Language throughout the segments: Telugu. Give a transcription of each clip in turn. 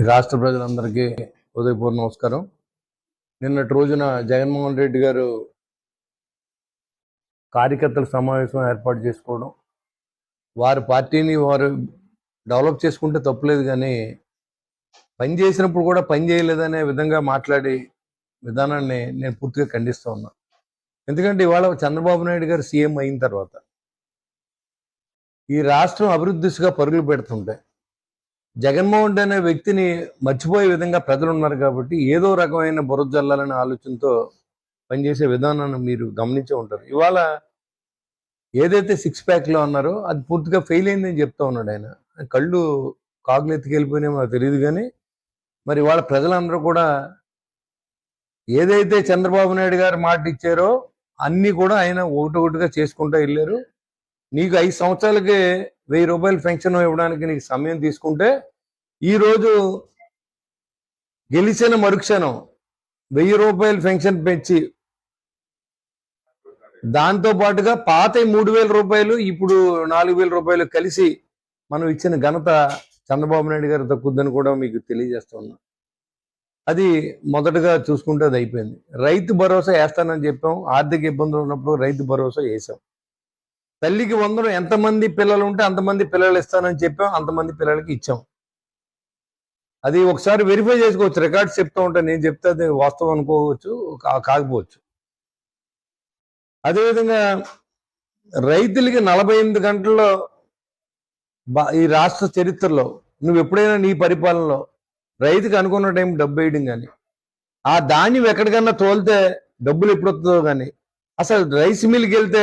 రాష్ట్ర ప్రజలందరికీ ఉదయపూర్వ నమస్కారం. నిన్నటి రోజున జగన్మోహన్ రెడ్డి గారు కార్యకర్తల సమావేశం ఏర్పాటు చేసుకోవడం, వారి పార్టీని వారు డెవలప్ చేసుకుంటే తప్పులేదు, కానీ పని చేసినప్పుడు కూడా పని చేయలేదనే విధంగా మాట్లాడి విధానాన్ని నేను పూర్తిగా ఖండిస్తూ ఉన్నా. ఎందుకంటే ఇవాళ చంద్రబాబు నాయుడు గారు సీఎం అయిన తర్వాత ఈ రాష్ట్రం అభివృద్ధి దిశగా పరుగులు పెడుతుంటాయి. జగన్మోహన్ రెడ్డి అనే వ్యక్తిని మర్చిపోయే విధంగా ప్రజలు ఉన్నారు కాబట్టి ఏదో రకమైన బురద జల్లాలనే ఆలోచనతో పనిచేసే విధానాన్ని మీరు గమనించే ఉంటారు. ఇవాళ ఏదైతే 6 ప్యాక్లో అన్నారో అది పూర్తిగా ఫెయిల్ అయిందని చెప్తా ఉన్నాడు ఆయన. కళ్ళు కాకులు ఎత్తుకెళ్ళిపోయినా మాకు తెలియదు, కానీ మరి ఇవాళ ప్రజలందరూ కూడా ఏదైతే చంద్రబాబు నాయుడు గారు మాట ఇచ్చారో అన్నీ కూడా ఆయన ఒకటొకటిగా చేసుకుంటూ వెళ్ళారు. నీకు 5 సంవత్సరాలకి 1000 రూపాయలు పెన్షన్ ఇవ్వడానికి నీకు సమయం తీసుకుంటే ఈరోజు గెలిచిన మరుక్షణం 1000 రూపాయలు పెన్షన్ పెంచి దాంతో పాటుగా పాత 3000 రూపాయలు ఇప్పుడు 4000 రూపాయలు కలిసి మనం ఇచ్చిన ఘనత చంద్రబాబు నాయుడు గారు దక్కుద్దని కూడా మీకు తెలియజేస్తున్నా. అది మొదటగా చూసుకుంటే అది అయిపోయింది. రైతు భరోసా వేస్తానని చెప్పాం. ఆర్థిక ఇబ్బందులు ఉన్నప్పుడు రైతు భరోసా వేసాం. తల్లికి 100 ఎంతమంది పిల్లలు ఉంటే అంతమంది పిల్లలు ఇస్తానని చెప్పాం, అంతమంది పిల్లలకి ఇచ్చాం. అది ఒకసారి వెరిఫై చేసుకోవచ్చు. రికార్డ్స్ చెప్తూ ఉంటాను, నేను చెప్తే అది వాస్తవం అనుకోవచ్చు, కాకపోవచ్చు. అదేవిధంగా రైతులకి 48 గంటల్లో ఈ రాష్ట్ర చరిత్రలో నువ్వు ఎప్పుడైనా నీ పరిపాలనలో రైతుకి అనుకున్న టైం డబ్బు వేయడం కానీ, ఆ ధాన్యం ఎక్కడికన్నా తోలితే డబ్బులు ఎప్పుడు వస్తుందో కానీ, అసలు రైస్ మిల్కి వెళ్తే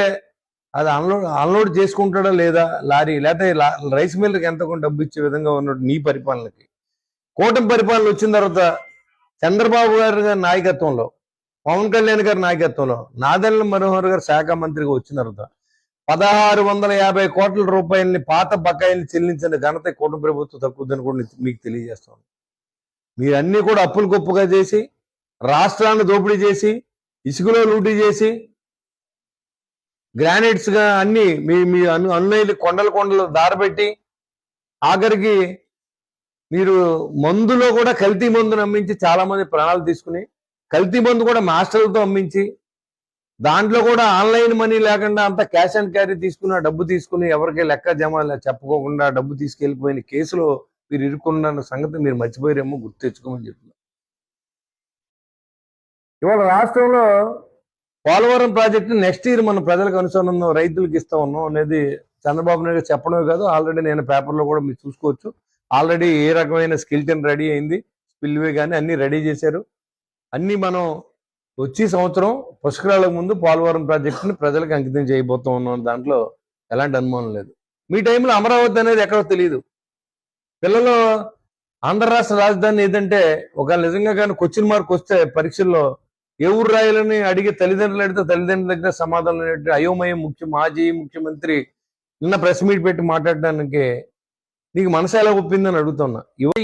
అది అన్లోడ్ చేసుకుంటాడా లేదా లారీ, లేకపోతే రైస్ మిల్కి ఎంత డబ్బు ఇచ్చే విధంగా ఉన్నట్టు నీ పరిపాలనకి. కూటమి పరిపాలన వచ్చిన తర్వాత చంద్రబాబు గారి నాయకత్వంలో, పవన్ కళ్యాణ్ గారి నాయకత్వంలో, నాదెళ్ల మనోహర్ గారు శాఖ మంత్రిగా వచ్చిన తర్వాత 1650 కోట్ల రూపాయలని పాత బకాయిల్ని చెల్లించిన ఘనత కూటమి ప్రభుత్వం తక్కువదని కూడా మీకు తెలియజేస్తాను. మీరన్నీ కూడా అప్పులు గొప్పగా చేసి, రాష్ట్రాన్ని దోపిడీ చేసి, ఇసుకలో లూటీ చేసి, గ్రానైట్స్ గా అన్ని మీ అన్నయ్యలు కొండలు దారబెట్టి, ఆఖరికి మీరు మందులో కూడా కల్తీ మందును అమ్మించి చాలా మంది ప్రాణాలు తీసుకుని, కల్తీ మందు కూడా మాస్టర్లతో అమ్మించి, దాంట్లో కూడా ఆన్లైన్ మనీ లేకుండా అంతా క్యాష్ అండ్ క్యారీ తీసుకున్న డబ్బు తీసుకుని ఎవరికి లెక్క జమ చెప్పుకోకుండా డబ్బు తీసుకెళ్లిపోయిన కేసులో మీరు ఇరుక్కున్న సంగతి మీరు మర్చిపోయారేమో, గుర్తు తెచ్చుకోమని చెప్తున్నారు. ఇవాళ రాష్ట్రంలో పోలవరం ప్రాజెక్టు నెక్స్ట్ ఇయర్ మన ప్రజలకు అనుసంధానం రైతులకు ఇస్తా ఉన్నాం అనేది చంద్రబాబు నాయుడు చెప్పడమే కాదు, ఆల్రెడీ నేను పేపర్లో కూడా మీరు చూసుకోవచ్చు. ఆల్రెడీ ఏ రకమైన స్కిల్టన్ రెడీ అయింది, స్పిల్వే కానీ అన్ని రెడీ చేశారు. అన్ని మనం వచ్చే సంవత్సరం పుష్కరాలకు ముందు పోలవరం ప్రాజెక్టుని ప్రజలకు అంకితం చేయబోతూ ఉన్నాం. దాంట్లో ఎలాంటి అనుమానం లేదు. మీ టైంలో అమరావతి అనేది ఎక్కడో తెలియదు. పిల్లలు ఆంధ్ర రాష్ట్ర రాజధాని ఏదంటే ఒకవేళ నిజంగా కానీ క్వశ్చన్ మార్క్ వస్తే పరీక్షల్లో ఏ ఊరు రాయాలని అడిగే తల్లిదండ్రులు అడిగితే తల్లిదండ్రుల దగ్గర సమాధానం అయోమయం మాజీ ముఖ్యమంత్రి నిన్న ప్రెస్ మీట్ పెట్టి మాట్లాడడానికి నీకు మనసు ఎలా ఒప్పిందని అడుగుతున్నా.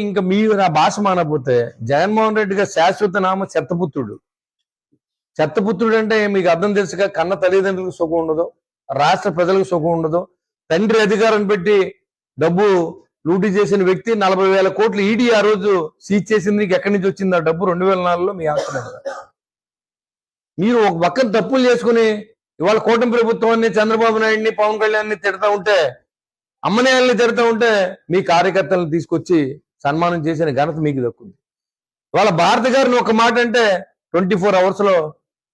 ఇంకా మీరు ఆ భాష మానకపోతే జగన్మోహన్ రెడ్డి గారు శాశ్వత నామ చెత్తపుత్రుడు. చెత్తపుత్రుడు అంటే మీకు అర్థం తెలుసుగా, కన్న తల్లిదండ్రులకు సుఖం ఉండదు, రాష్ట్ర ప్రజలకు సుఖం ఉండదు. తండ్రి అధికారం పెట్టి డబ్బు లూటీ చేసిన వ్యక్తి 40,000 కోట్లు ఈడీ ఆ రోజు సీజ్ చేసింది. నీకు ఎక్కడి నుంచి వచ్చింది ఆ డబ్బు? 2004లో మీ ఆస్తి. మీరు ఒక పక్కన తప్పులు చేసుకుని ఇవాళ కూటమి ప్రభుత్వాన్ని, చంద్రబాబు నాయుడిని, పవన్ కళ్యాణ్ని తిడతా ఉంటే, అమ్మనేయాలని తిడతా ఉంటే మీ కార్యకర్తలను తీసుకొచ్చి సన్మానం చేసిన ఘనత మీకు దక్కుంది. ఇవాళ భారతి గారిని ఒక మాట అంటే 24 hours లో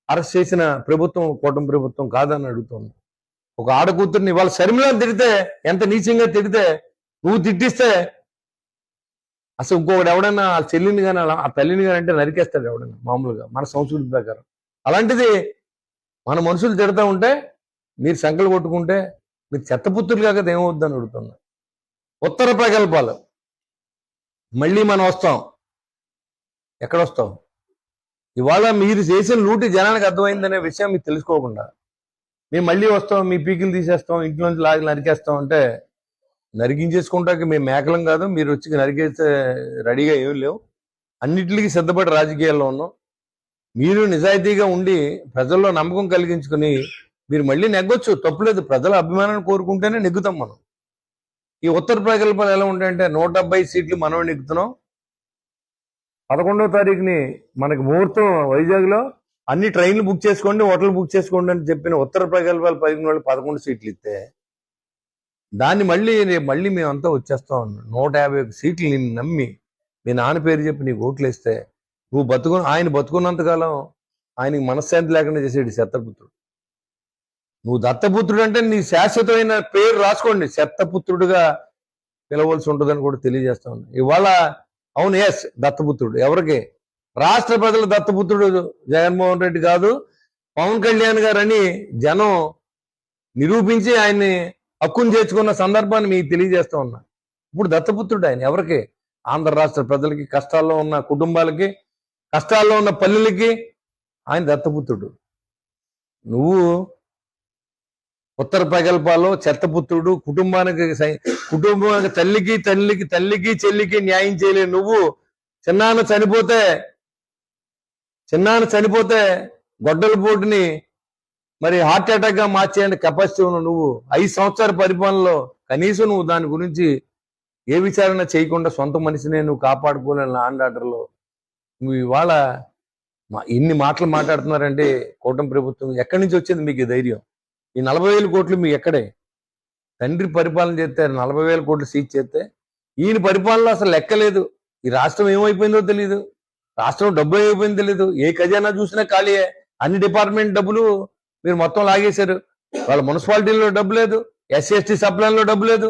అరెస్ట్ చేసిన ప్రభుత్వం కూటమి ప్రభుత్వం కాదని అడుగుతుంది. ఒక ఆడకూతుర్ని ఇవాళ షర్మిలను తిడితే, ఎంత నీచంగా తిడితే, నువ్వు తిట్టిస్తే అసలు ఇంకొకటి ఎవడన్నా ఆ చెల్లిని కానీ ఆ తల్లిని కానీ అంటే నరికేస్తాడు ఎవడన్నా మామూలుగా మన సంస్కృతి ప్రకారం. అలాంటిది మన మనుషులు తిడతా ఉంటే మీరు సంకలు కొట్టుకుంటే మీరు చెత్తపుత్రులు కాక ఏమవుద్దని అడుగుతున్నా. ఉత్తర ప్రగల్భాలు మళ్ళీ మనం వస్తాం. ఎక్కడొస్తాం? ఇవాళ మీరు చేసిన లూటి జనానికి అర్థమైందనే విషయం మీకు తెలుసుకోకుండా మేము మళ్ళీ వస్తాం, మీ పీకిలు తీసేస్తాం, ఇంట్లోంచి లాగి నరికేస్తాం అంటే నరికించేసుకుంటాక మేము మేకలం కాదు. మీరు వచ్చి నరికేస్తే రెడీగా ఏం లేవు. అన్నిటికీ సిద్ధపడి రాజకీయాల్లో ఉన్నాం. మీరు నిజాయితీగా ఉండి ప్రజల్లో నమ్మకం కలిగించుకుని మీరు మళ్ళీ నెగ్గొచ్చు, తప్పులేదు. ప్రజల అభిమానాన్ని కోరుకుంటేనే నెగ్గుతాం మనం. ఈ ఉత్తర ప్రగల్భాలు ఎలా ఉంటాయంటే 170 సీట్లు మనం నెగ్గుతున్నాం, 11వ తారీఖుని మనకి ముహూర్తం వైజాగ్లో అన్ని ట్రైన్లు బుక్ చేసుకోండి, హోటల్ బుక్ చేసుకోండి అని చెప్పిన ఉత్తర ప్రగల్భాలు పలికిన వాళ్ళు 11 సీట్లు ఇస్తే దాన్ని మళ్ళీ మేమంతా వచ్చేస్తాం అన్నాం. 151 సీట్లు నిన్ను నమ్మి మీ నాన్న పేరు చెప్పి నీకు ఓట్లు వేస్తే ఆయన బతుకున్నంతకాలం ఆయనకి మనశ్శాంతి లేకుండా చేసేది దత్తపుత్రుడు. నువ్వు దత్తపుత్రుడు అంటే నీ శాశ్వతమైన పేరు రాసుకోండి, దత్తపుత్రుడుగా పిలవలసి ఉంటుందని కూడా తెలియజేస్తా ఉన్నా. ఇవాళ అవును ఎస్ దత్తపుత్రుడు ఎవరికి? రాష్ట్ర ప్రజల దత్తపుత్రుడు జగన్మోహన్ రెడ్డి కాదు, పవన్ కళ్యాణ్ గారు అని జనం నిరూపించి ఆయన్ని హక్కును చేర్చుకున్న సందర్భాన్ని మీకు తెలియజేస్తా ఉన్నా. ఇప్పుడు దత్తపుత్రుడు ఆయన ఎవరికి? ఆంధ్ర రాష్ట్ర ప్రజలకి, కష్టాల్లో ఉన్న కుటుంబాలకి, కష్టాల్లో ఉన్న పల్లెలకి ఆయన దత్తపుత్రుడు. నువ్వు ఉత్తర ప్రగల్భాల్లో చెత్తపుత్రుడు, కుటుంబానికి తల్లికి చెల్లికి న్యాయం చేయలేవు. నువ్వు చిన్నాన్న చనిపోతే గొడ్డల పోటుని మరి హార్ట్ అటాక్ గా మార్చేయండి కెపాసిటీ ఉన్న నువ్వు 5 సంవత్సరాల పరిపాలనలో కనీసం నువ్వు దాని గురించి ఏ విచారణ చేయకుండా సొంత మనిషినే నువ్వు కాపాడుకోలేని ల్యాండ్ ఆర్డర్లో నువ్వు ఇవాళ ఇన్ని మాటలు మాట్లాడుతున్నారంటే కూటమి ప్రభుత్వం ఎక్కడి నుంచి వచ్చింది మీకు ఈ ధైర్యం? ఈ 40,000 కోట్లు మీ ఎక్కడే? తండ్రి పరిపాలన చేస్తే 40,000 కోట్లు సీజ్ చేస్తే ఈయన పరిపాలన అసలు లెక్కలేదు. ఈ రాష్ట్రం ఏమైపోయిందో తెలియదు, రాష్ట్రం డబ్బు ఏమైపోయిందో తెలియదు. ఏ ఖజానా చూసినా ఖాళీయే. అన్ని డిపార్ట్మెంట్ డబ్బులు మీరు మొత్తం లాగేశారు. వాళ్ళ మున్సిపాలిటీలో డబ్బు లేదు, SC/ST సప్లైన్లో డబ్బు లేదు,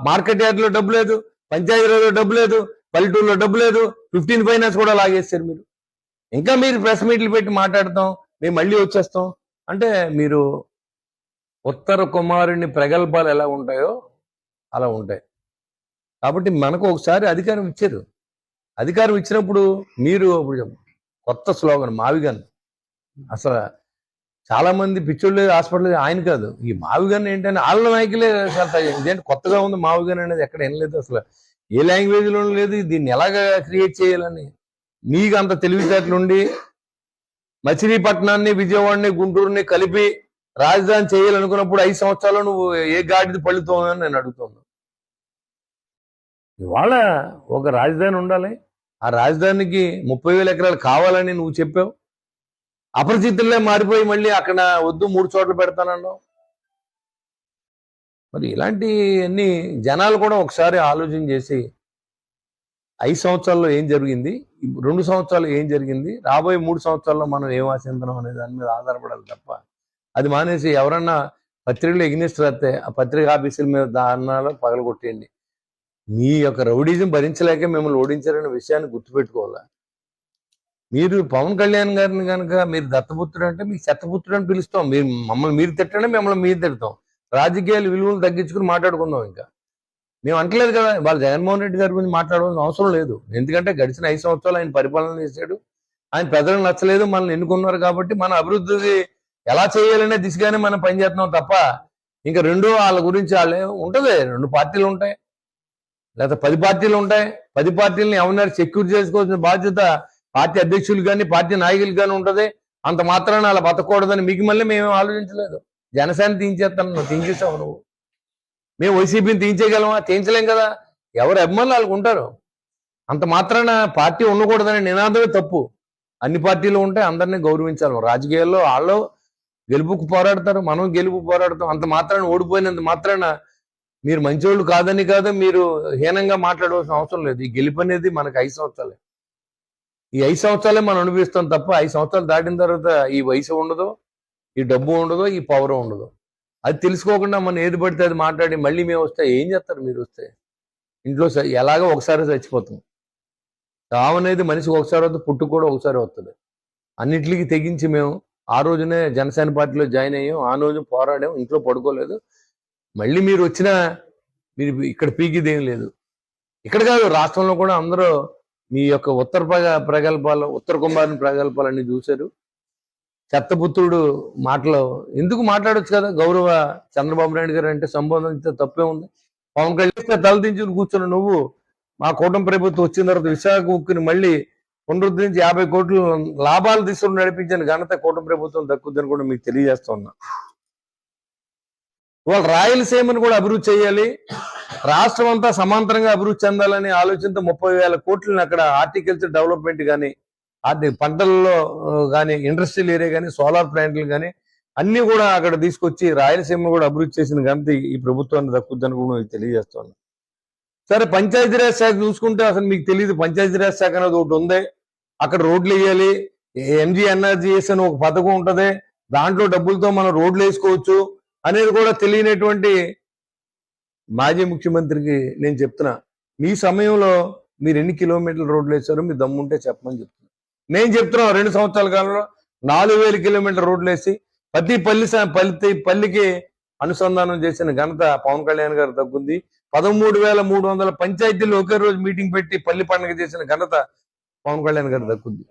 మార్కెట్ యార్డ్లో డబ్బు లేదు, పంచాయతీలో డబ్బు లేదు, పల్లెటూరులో డబ్బు లేదు, 15 ఫైనాన్స్ కూడా లాగేశారు మీరు. ఇంకా మీరు ప్రెస్ మీట్లు పెట్టి మాట్లాడతాం, మేము మళ్ళీ వచ్చేస్తాం అంటే మీరు ఉత్తర కుమారుని ప్రగల్భాలు ఎలా ఉంటాయో అలా ఉంటాయి. కాబట్టి మనకు ఒకసారి అధికారం ఇచ్చారు. అధికారం ఇచ్చినప్పుడు మీరు కొత్త స్లోగన్ మావిగన్. అసలు చాలా మంది పిచ్చోళ్ళు హాస్పిటల్ ఆయన కాదు, ఈ మావిగన్ ఏంటంటే వాళ్ళ నాయకులే ఇదేంటి కొత్తగా ఉంది మావిగన్ అనేది ఎక్కడ వినలేదు, అసలు ఏ లాంగ్వేజ్లో లేదు. దీన్ని ఎలాగా క్రియేట్ చేయాలని మీకు అంత తెలివితేటలుండి మచిలీపట్నాన్ని, విజయవాడని, గుంటూరుని కలిపి రాజధాని చేయాలనుకున్నప్పుడు 5 సంవత్సరాలు నువ్వు ఏ గాడిది పళ్ళుతోందని నేను అడుగుతున్నాను. ఇవాళ ఒక రాజధాని ఉండాలి, ఆ రాజధానికి 30,000 ఎకరాలు కావాలని నువ్వు చెప్పావు. అపరిచితుల్లే మారిపోయి మళ్ళీ అక్కడ వద్దు 3 చోట్ల పెడతానన్నావు. మరి ఇలాంటివన్నీ జనాలు కూడా ఒకసారి ఆలోచన చేసి 5 సంవత్సరాల్లో ఏం జరిగింది, 2 సంవత్సరాలు ఏం జరిగింది, రాబోయే 3 సంవత్సరాల్లో మనం ఏం ఆశించడం అనే దాని మీద ఆధారపడాలి తప్ప అది మానేసి ఎవరన్నా పత్రికలు ఎగ్నిస్ట్ రాస్తే ఆ పత్రిక ఆఫీసుల మీద దారుణాలు పగలగొట్టేయండి. మీ యొక్క రౌడీజం భరించలేక మిమ్మల్ని ఓడించారనే విషయాన్ని గుర్తుపెట్టుకోవాలా. మీరు పవన్ కళ్యాణ్ గారిని కనుక మీరు దత్తపుత్రుడు అంటే మీకు చెత్తపుత్రుడు అని పిలుస్తాం. మమ్మల్ని మీరు తిట్టండి, మిమ్మల్ని మీరు తిడతాం. రాజకీయాలు విలువలు తగ్గించుకుని మాట్లాడుకుందాం. ఇంకా మేము అంటలేదు కదా, వాళ్ళు జగన్మోహన్ రెడ్డి గారి గురించి మాట్లాడవలసిన అవసరం లేదు. ఎందుకంటే గడిచిన 5 సంవత్సరాలు ఆయన పరిపాలన చేశాడు, ఆయన ప్రజలకు నచ్చలేదు, మనల్ని ఎన్నుకున్నారు కాబట్టి మన అభివృద్ధి ఎలా చేయాలనే దిశగానే మనం పనిచేస్తున్నాం తప్ప ఇంకా వాళ్ళ గురించి వాళ్ళే ఉంటుంది. 2 పార్టీలు ఉంటాయి లేదా 10 పార్టీలు ఉంటాయి. 10 పార్టీలని ఎవరినారు సెక్యూర్ చేసుకోవాల్సిన బాధ్యత పార్టీ అధ్యక్షులు కానీ పార్టీ నాయకులు కానీ ఉంటుంది. అంత మాత్రాన అలా బతకూడదని మీకు మళ్ళీ మేమేం ఆలోచించలేదు. జనసేన తీయించేసావు నువ్వు, మేము వైసీపీని తీయించేయగలమా? తీయించలేం కదా. ఎవరు అభిమానులు వాళ్ళకు ఉంటారు. అంత మాత్రాన పార్టీ ఉండకూడదనే నినాదమే తప్పు. అన్ని పార్టీలు ఉంటాయి, అందరినీ గౌరవించాలి. రాజకీయాల్లో వాళ్ళు గెలుపుకు పోరాడతారు, మనం గెలుపు పోరాడతాం. అంత మాత్రాన ఓడిపోయినంత మాత్రాన మీరు మంచోళ్ళు కాదని కాదు, మీరు హీనంగా మాట్లాడవలసిన అవసరం లేదు. ఈ గెలుపు అనేది మనకు 5 సంవత్సరాలే. ఈ 5 సంవత్సరాలే మనం అనిపిస్తాం తప్ప 5 సంవత్సరాలు దాటిన తర్వాత ఈ వయసు ఉండదు, ఈ డబ్బు ఉండదు, ఈ పవర్ ఉండదు. అది తెలుసుకోకుండా మనం ఏది పడితే అది మాట్లాడి మళ్ళీ మేము వస్తే ఏం చేస్తారు? మీరు వస్తే ఇంట్లో ఎలాగో ఒకసారి చచ్చిపోతాం. చావు అనేది మనిషికి ఒకసారి వస్తుంది, పుట్టు కూడా ఒకసారి వస్తుంది. అన్నిటికీ తెగించి మేము ఆ రోజునే జనసేన పార్టీలో జాయిన్ అయ్యాం, ఆ రోజు పోరాడాం, ఇంట్లో పడుకోలేదు. మళ్ళీ మీరు వచ్చినా మీరు ఇక్కడ పీకిది ఏం లేదు. ఇక్కడ కాదు, రాష్ట్రంలో కూడా అందరూ మీ యొక్క ప్రగల్భాలు, ఉత్తర కుమారుని ప్రగల్భాలన్నీ చూశారు. చెత్తపుత్రుడు మాటలు ఎందుకు మాట్లాడొచ్చు కదా. గౌరవ చంద్రబాబు నాయుడు గారు అంటే సంబోధించే తప్పే ఉంది. పవన్ కళ్యాణ్ తలదించుకుని కూర్చున్న నువ్వు మా కూటమి ప్రభుత్వం వచ్చిన తర్వాత విశాఖ ఉక్కుని మళ్ళీ పునరుద్ధరించి 50 కోట్లు లాభాలు తీసుకుని నడిపించిన ఘనత కూటమి ప్రభుత్వం దక్కుద్దని కూడా మీకు తెలియజేస్తా ఉన్నా. ఇవాళ రాయలసీమను కూడా అభివృద్ధి చేయాలి, రాష్ట్రం అంతా సమాంతరంగా అభివృద్ధి చెందాలని ఆలోచనతో 30,000 కోట్లను అక్కడ హార్టికల్చర్ డెవలప్మెంట్ కానీ, పంటల్లో కానీ, ఇండస్ట్రియల్ ఏరియా కానీ, సోలార్ ప్లాంట్లు కానీ అన్ని కూడా అక్కడ తీసుకొచ్చి రాయలసీమ కూడా అభివృద్ధి చేసిన ఘనత ఈ ప్రభుత్వాన్ని దక్కుద్దని కూడా మీకు తెలియజేస్తాను. సరే, పంచాయతీరాజ్ శాఖ చూసుకుంటే అసలు మీకు తెలియదు, పంచాయతీరాజ్ శాఖ అనేది ఒకటి ఉంది, అక్కడ రోడ్లు వేయాలి, MGNRGS అని ఒక పథకం ఉంటది, దాంట్లో డబ్బులతో మనం రోడ్లు వేసుకోవచ్చు అనేది కూడా తెలియనటువంటి మాజీ ముఖ్యమంత్రికి నేను చెప్తున్నా, మీ సమయంలో మీరు ఎన్ని కిలోమీటర్ల రోడ్లు వేసారో మీ దమ్ముంటే చెప్పమని చెప్తున్నా. నేను చెప్తున్నా 2 సంవత్సరాల కాలంలో 4,000 కిలోమీటర్ల రోడ్లు వేసి ప్రతి పల్లికి అనుసంధానం చేసిన ఘనత పవన్ కళ్యాణ్ గారు దక్కుంది. 13,300 పంచాయతీలు ఒకే రోజు మీటింగ్ పెట్టి పల్లి పండుగ చేసిన ఘనత పవన్ కళ్యాణ్ గారు దక్కుంది.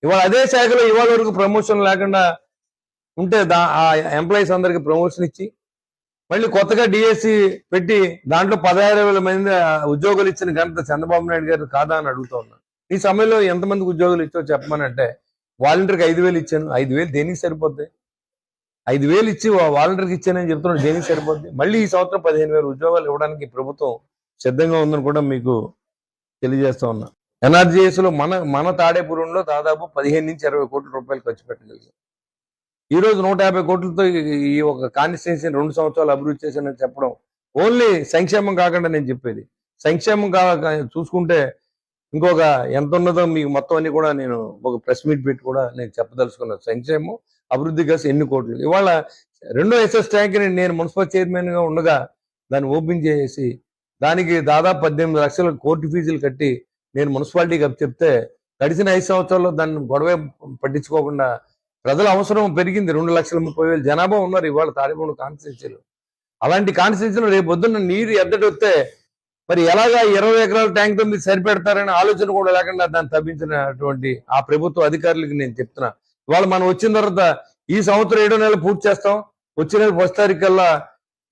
ఇవాళ అదే శాఖలో ఇవాళ వరకు ప్రమోషన్ లేకుండా ఉంటే ఆ ఎంప్లాయీస్ అందరికి ప్రమోషన్ ఇచ్చి మళ్ళీ కొత్తగా డిఎస్సి పెట్టి దాంట్లో 16,000 మంది ఉద్యోగాలు ఇచ్చిన ఘనత చంద్రబాబు నాయుడు గారు కాదా అని అడుగుతా ఉన్నాను. ఈ సమయంలో ఎంతమందికి ఉద్యోగాలు ఇచ్చో చెప్పమనంటే వాలంటీర్కి 5,000 ఇచ్చాను. 5,000 దేనికి సరిపోద్ది? 5,000 ఇచ్చి వాలంటీర్కి ఇచ్చానని చెప్తున్నాడు, దేనికి సరిపోద్ది? మళ్ళీ ఈ సంవత్సరం 15,000 ఉద్యోగాలు ఇవ్వడానికి ప్రభుత్వం సిద్ధంగా ఉందని కూడా మీకు తెలియజేస్తా ఉన్నా. NRGS లో మన తాడేపురంలో దాదాపు 15 నుంచి 20 కోట్ల రూపాయలు ఖర్చు పెట్టగలిగాం. ఈ రోజు 150 కోట్లతో ఈ ఒక కాన్స్టిట్యున్సీని 2 సంవత్సరాలు అభివృద్ధి చేశానని చెప్పడం ఓన్లీ సంక్షేమం కాకుండా నేను చెప్పేది. సంక్షేమం చూసుకుంటే ఇంకొక ఎంత ఉన్నదో మీకు మొత్తం అన్ని కూడా నేను ఒక ప్రెస్ మీట్ పెట్టి కూడా నేను చెప్పదలుచుకున్నాను. సంక్షేమం అభివృద్ధి కలిసి ఎన్ని కోట్లు. ఇవాళ 2వ SS ట్యాంక్ నేను మున్సిపల్ చైర్మన్ గా ఉండగా దాన్ని ఓపెన్ చేసి దానికి దాదాపు 18 లక్షల కోర్టు ఫీజులు కట్టి నేను మున్సిపాలిటీకి చెప్తే గడిచిన 5 సంవత్సరాల్లో దాన్ని గొడవ పట్టించుకోకుండా ప్రజల అవసరం పెరిగింది. 2,30,000 జనాభా ఉన్నారు ఇవాళ తాడేపల్లి కాన్స్టిట్యున్సీలో. అలాంటి కాన్స్టిట్యున్సీలో రేపు పొద్దున్న నీరు ఎద్దటి వస్తే మరి ఎలాగా 20 ఎకరాల ట్యాంక్తో మీరు సరిపెడతారనే ఆలోచన కూడా లేకుండా దాన్ని తవ్వించినటువంటి ఆ ప్రభుత్వ అధికారులకి నేను చెప్తున్నా. ఇవాళ మనం వచ్చిన తర్వాత ఈ సంవత్సరం 7వ నెల పూర్తి చేస్తాం, వచ్చే నెల 1వ తారీఖు కల్లా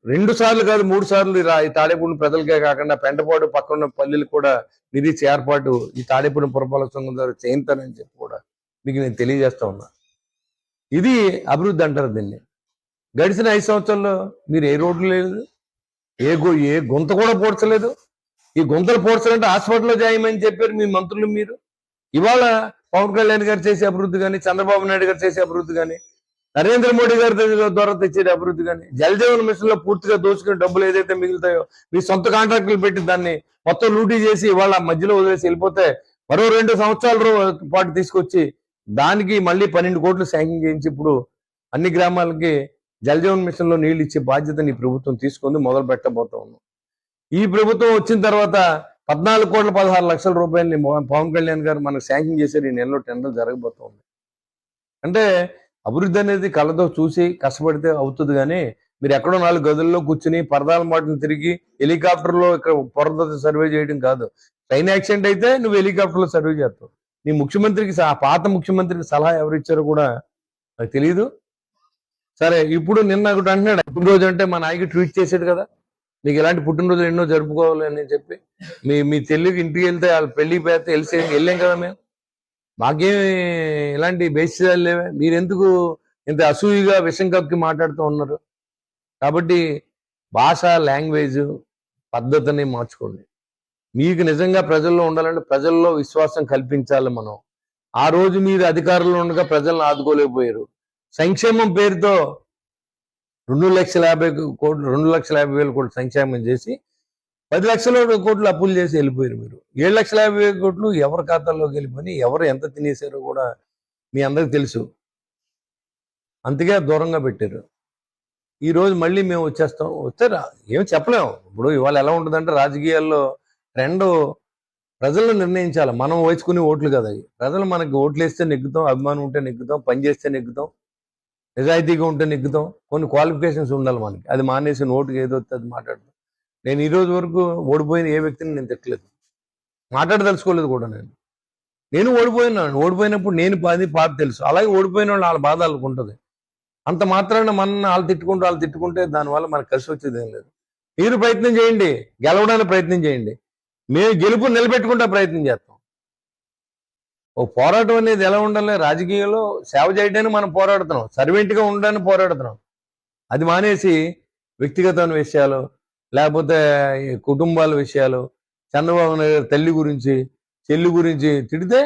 2 సార్లు కాదు 3 సార్లు ఈ తాడేపల్లి ప్రజలకే కాకుండా పెంటపాడు పక్కన పల్లెలు కూడా నిధి ఏర్పాటు ఈ తాడేపల్లి పురపాలక సంఘం ద్వారా చేయించానని చెప్పి కూడా మీకు నేను తెలియజేస్తా ఉన్నా. ఇది అభివృద్ధి అంటారు దీన్ని. గడిచిన 5 సంవత్సరాల్లో మీరు ఏ రోడ్లు లేదు, ఏ గుంత కూడా పోడ్చలేదు. ఈ గుంతలు పోడ్చాలంటే హాస్పిటల్లో జాయమని చెప్పారు మీ మంత్రులు. మీరు ఇవాళ పవన్ కళ్యాణ్ గారు చేసే అభివృద్ధి కానీ, చంద్రబాబు నాయుడు గారు చేసే అభివృద్ధి కానీ, నరేంద్ర మోడీ గారి ద్వారా తెచ్చే అభివృద్ధి కానీ, జల్ జీవన్ మిషన్ లో పూర్తిగా దోచుకునే డబ్బులు ఏదైతే మిగులుతాయో మీ సొంత కాంట్రాక్టులు పెట్టి దాన్ని మొత్తం లూటీ చేసి ఇవాళ మధ్యలో వదిలేసి వెళ్ళిపోతే మరో 2 సంవత్సరాల పాటు తీసుకొచ్చి దానికి మళ్ళీ 12 కోట్లు శాంక్షన్ చేయించి ఇప్పుడు అన్ని గ్రామాలకి జల్ జీవన్ మిషన్ లో నీళ్లు ఇచ్చే బాధ్యతని ఈ ప్రభుత్వం తీసుకొని మొదలు పెట్టబోతా ఉన్నాం. ఈ ప్రభుత్వం వచ్చిన తర్వాత 14,16,00,000 రూపాయలని పవన్ కళ్యాణ్ గారు మనకు శాంక్షన్ చేశారు. ఈ నెలలో టెండర్ జరగబోతా ఉంది. అంటే అభివృద్ధి అనేది కళ్ళతో చూసి కష్టపడితే అవుతుంది కానీ మీరు ఎక్కడో 4 గదుల్లో కూర్చుని పరదాల మాటలు తిరిగి హెలికాప్టర్లో ఇక్కడ పొరద సర్వే చేయడం కాదు. ట్రైన్ యాక్సిడెంట్ అయితే నువ్వు హెలికాప్టర్లో సర్వే చేస్తావు. నీ ముఖ్యమంత్రికి ఆ పాత ముఖ్యమంత్రికి సలహా ఎవరు ఇచ్చారో కూడా నాకు తెలియదు. సరే, ఇప్పుడు నిన్న ఒకటి అంటున్నాడు, పుట్టినరోజు అంటే మా నాయకుడు ట్వీట్ చేసాడు కదా, మీకు ఇలాంటి పుట్టినరోజులు ఎన్నో జరుపుకోవాలి అని చెప్పి. మీ చెల్లికి ఇంటికి వెళ్తే వాళ్ళ పెళ్లికి పోతే వెళ్ళాం కదా మేము. మాకేమి ఇలాంటి బేసిసాలు లేవే. మీరెందుకు ఇంత అసూయిగా విషం కక్కి మాట్లాడుతూ ఉన్నారు? కాబట్టి భాష, లాంగ్వేజ్ పద్ధతిని మార్చుకోండి. మీకు నిజంగా ప్రజల్లో ఉండాలంటే ప్రజల్లో విశ్వాసం కల్పించాలి మనం. ఆ రోజు మీరు అధికారంలో ఉండగా ప్రజలను ఆదుకోలేకపోయారు. సంక్షేమం పేరుతో 2,50,000 కోట్లు 2,50,000 కోట్లు సంక్షేమం చేసి 10 లక్షల కోట్లు అప్పులు చేసి వెళ్ళిపోయారు. మీరు 7,50,000 కోట్లు ఎవరి ఖాతాల్లోకి వెళ్ళిపోయి ఎవరు ఎంత తినేశారో కూడా మీ అందరికి తెలుసు. అందుకే దూరంగా పెట్టారు. ఈ రోజు మళ్ళీ మేము వచ్చేస్తాం. వస్తారా ఏమి చెప్పలేము. ఇప్పుడు ఇవాళ ఎలా ఉంటుందంటే రాజకీయాల్లో ట్రెండ్ ప్రజలను నిర్ణయించాలి. మనం వేసుకునే ఓట్లు కదా అవి. ప్రజలు మనకి ఓట్లు వేస్తే నెగ్గుతాం, అభిమానం ఉంటే నెగ్గుతాం, పని చేస్తే నెగ్గుతాం, నిజాయితీగా ఉంటే నెగ్గుతాం. కొన్ని క్వాలిఫికేషన్స్ ఉండాలి మనకి. అది మానేసి ఓటుకి ఏదో అది మాట్లాడతాం. నేను ఈ రోజు వరకు ఓడిపోయిన ఏ వ్యక్తిని నేను తిట్టలేదు, మాట్లాడదలుచుకోలేదు కూడా. నేను ఓడిపోయినప్పుడు నేను పాత తెలుసు. అలాగే ఓడిపోయిన వాళ్ళు వాళ్ళ బాధ వాళ్ళకు ఉంటుంది. అంత మాత్రాన మన వాళ్ళు తిట్టుకుంటే దానివల్ల మనకు కలిసి వచ్చేది ఏం లేదు. మీరు ప్రయత్నం చేయండి, గెలవడానికి ప్రయత్నం చేయండి. మేము గెలుపు నిలబెట్టుకుంటే ప్రయత్నం చేస్తాం. ఓ పోరాటం అనేది ఎలా ఉండాలి? రాజకీయంలో సేవ చేయడానికి మనం పోరాడుతున్నాం, సర్వెంట్గా ఉండడానికి పోరాడుతున్నాం. అది మానేసి వ్యక్తిగత విషయాలు, లేకపోతే ఈ కుటుంబాల విషయాలు, చంద్రబాబు నాయుడు గారి తల్లి గురించి, చెల్లి గురించి తిడితే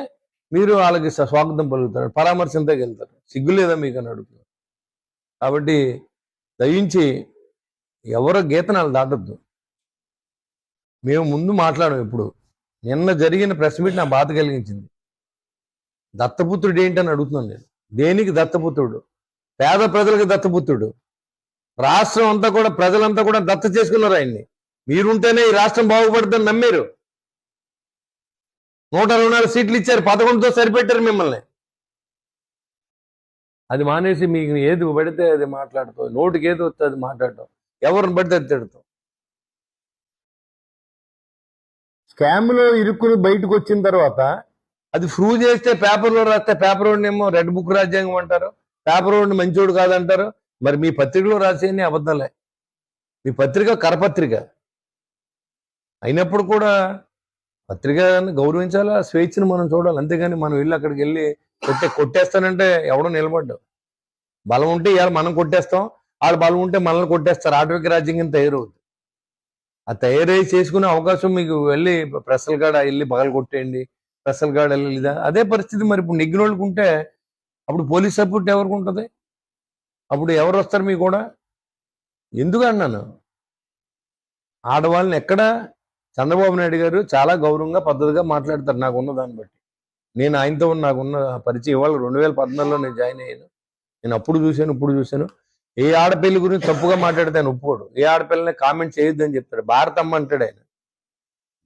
మీరు వాళ్ళకి స్వాగతం పలుకుతారు, పరామర్శంతకి వెళ్తారు. సిగ్గు లేదా మీకు అని అడుగుతున్నారు. కాబట్టి దయించి ఎవరో గీతనాలు దాటద్దు. మేము ముందు మాట్లాడడం ఎప్పుడు. నిన్న జరిగిన ప్రెస్ మీట్ నా బాధ కలిగించింది. దత్తపుత్రుడు ఏంటని అడుగుతున్నాను నేను. దేనికి దత్తపుత్రుడు? పేద ప్రజలకు దత్తపుత్రుడు. రాష్ట్రం అంతా కూడా, ప్రజలంతా కూడా దత్త చేసుకున్నారు ఆయన్ని. మీరుంటేనే ఈ రాష్ట్రం బాగుపడుతుందని నమ్మారు. 124 సీట్లు ఇచ్చారు, 11తో సరిపెట్టారు మిమ్మల్ని. అది మానేసి మీకు ఏది పడితే అది మాట్లాడతాం, నోటికి ఏది వస్తే అది మాట్లాడటం, ఎవరిని పడితే అది తిడతాం. స్కామ్లో ఇరుక్కుని బయటకు వచ్చిన తర్వాత అది ప్రూవ్ చేస్తే, పేపర్లో రాస్తే పేపర్ వాడిని ఏమో రెడ్ బుక్ రాజ్యాంగం అంటారు, పేపర్ వాడిని మంచోడు కాదంటారు. మరి మీ పత్రికలో రాసేయని అబద్ధాలే. మీ పత్రిక కరపత్రిక అయినప్పుడు కూడా పత్రికని గౌరవించాలా, స్వేచ్ఛను మనం చూడాలి. అంతేగాని మనం వెళ్ళి అక్కడికి వెళ్ళి కొట్టేస్తానంటే ఎవడో నిలబడ్డావు. బలం ఉంటే ఇవాళ మనం కొట్టేస్తాం, వాళ్ళ బలం ఉంటే మనల్ని కొట్టేస్తారు. ఆటవిక రాజ్యాంగం తయారవుతుంది. ఆ తయారై చేసుకునే అవకాశం మీకు వెళ్ళి ప్రెస్ల కాడ వెళ్ళి పగలు కొట్టేయండి, ప్రెస్ల కాడ వెళ్ళి అదే పరిస్థితి. మరి ఇప్పుడు నెగ్గినోళ్ళకు ఉంటే అప్పుడు పోలీస్ సపోర్ట్ ఎవరికి ఉంటుంది? అప్పుడు ఎవరు వస్తారు మీకు కూడా? ఎందుకు అన్నాను, ఆడవాళ్ళని ఎక్కడ చంద్రబాబు నాయుడు గారు చాలా గౌరవంగా పద్ధతిగా మాట్లాడతారు. నాకున్న దాన్ని బట్టి, నేను ఆయనతో నాకున్న పరిచయం. ఇవాళ 2014లో నేను జాయిన్ అయ్యాను. నేను అప్పుడు చూశాను, ఇప్పుడు చూశాను. ఏ ఆడపిల్లి గురించి తప్పుగా మాట్లాడితే ఆయన ఒప్పుకోడు. ఏ ఆడపిల్లని కామెంట్ చేయొద్దని చెప్తాడు. భారతమ్మ అంటాడు ఆయన.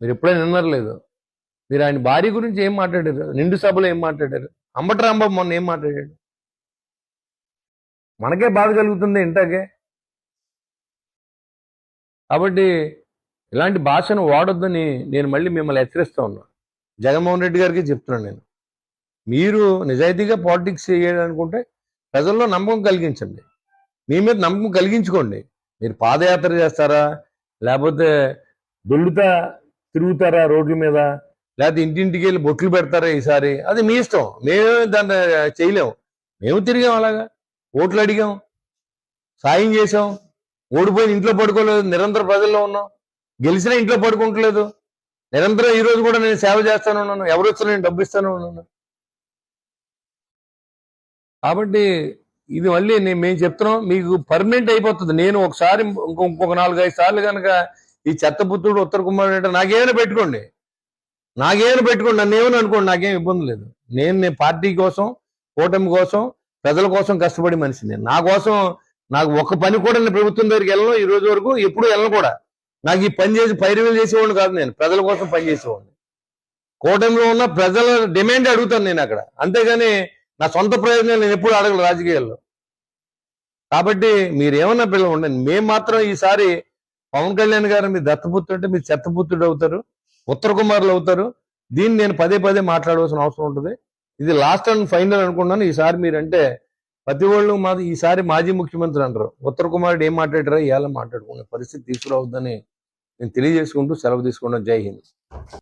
మీరు ఎప్పుడైనా వినర్లేదు. మీరు ఆయన భార్య గురించి ఏం మాట్లాడారు? నిండు సభలో ఏం మాట్లాడారు? అంబటి రాంబాబు మొన్న ఏం మాట్లాడాడు? మనకే బాధ కలుగుతుంది ఇంటాకే. కాబట్టి ఇలాంటి భాషను వాడొద్దని నేను మళ్ళీ మిమ్మల్ని హెచ్చరిస్తూ ఉన్నాను. జగన్మోహన్ రెడ్డి గారికి చెప్తున్నాను నేను. మీరు నిజాయితీగా పాలిటిక్స్ చేయాలనుకుంటే ప్రజల్లో నమ్మకం కలిగించండి. మీ మీద నమ్మకం కలిగించుకోండి. మీరు పాదయాత్ర చేస్తారా, లేకపోతే దొల్లుతా తిరుగుతారా రోడ్ల మీద, లేకపోతే ఇంటింటికి వెళ్ళి బొట్లు పెడతారా ఈసారి, అది మీ ఇష్టం. మేమే దాన్ని చేయలేము. మేము తిరిగాం, అలాగా ఓట్లు అడిగాం, సాయం చేసాం. ఓడిపోయిన ఇంట్లో పడుకోలేదు, నిరంతరం ప్రజల్లో ఉన్నాం. గెలిచినా ఇంట్లో పడుకుంటలేదు, నిరంతరం. ఈ రోజు కూడా నేను సేవ చేస్తాను ఉన్నాను. ఎవరు వచ్చినా నేను డబ్బు ఇస్తాను ఉన్నాను. కాబట్టి ఇది మళ్ళీ మేము చెప్తున్నాం, మీకు పర్మనెంట్ అయిపోతుంది. నేను ఒకసారి ఇంకొక 4-5 సార్లు కనుక ఈ చెత్తపుత్రుడు ఉత్తర కుమార్ అంటే నాకేమైనా పెట్టుకోండి, నన్ను ఏమైనా అనుకోండి, నాకేం ఇబ్బంది లేదు. నేను పార్టీ కోసం, కూటమి కోసం, ప్రజల కోసం కష్టపడి మనిషిని. నా కోసం నాకు ఒక్క పని కూడా నేను ప్రభుత్వం దగ్గరికి వెళ్ళను, ఈ రోజు వరకు ఎప్పుడు వెళ్ళను కూడా. నాకు ఈ పని చేసి పైరవీలు చేసేవాడిని కాదు. నేను ప్రజల కోసం పనిచేసేవాడిని. కూటమిలో ఉన్న ప్రజల డిమాండ్ అడుగుతాను నేను అక్కడ, అంతేగాని నా సొంత ప్రయోజనాలు నేను ఎప్పుడు అడగను రాజకీయాల్లో. కాబట్టి మీరేమన్నా పిల్లలు ఉండండి. మేము మాత్రం ఈసారి పవన్ కళ్యాణ్ గారు మీ దత్తపుత్రుడు అంటే మీరు చెత్తపుత్రుడు అవుతారు, ఉత్తర కుమారులు అవుతారు. దీన్ని నేను పదే మాట్లాడవలసిన అవసరం ఉంటుంది. ఇది లాస్ట్ అండ్ ఫైనల్ అనుకున్నాను. ఈసారి మీరంటే ప్రతి వాళ్ళు ఈసారి మాజీ ముఖ్యమంత్రి అంటారు. ఉత్తర కుమారుడు ఏం మాట్లాడారో ఇవాళ మాట్లాడుకునే పరిస్థితి తీసుకురావద్దని నేను తెలియజేసుకుంటూ సెలవు తీసుకున్నాను. జై హింద్.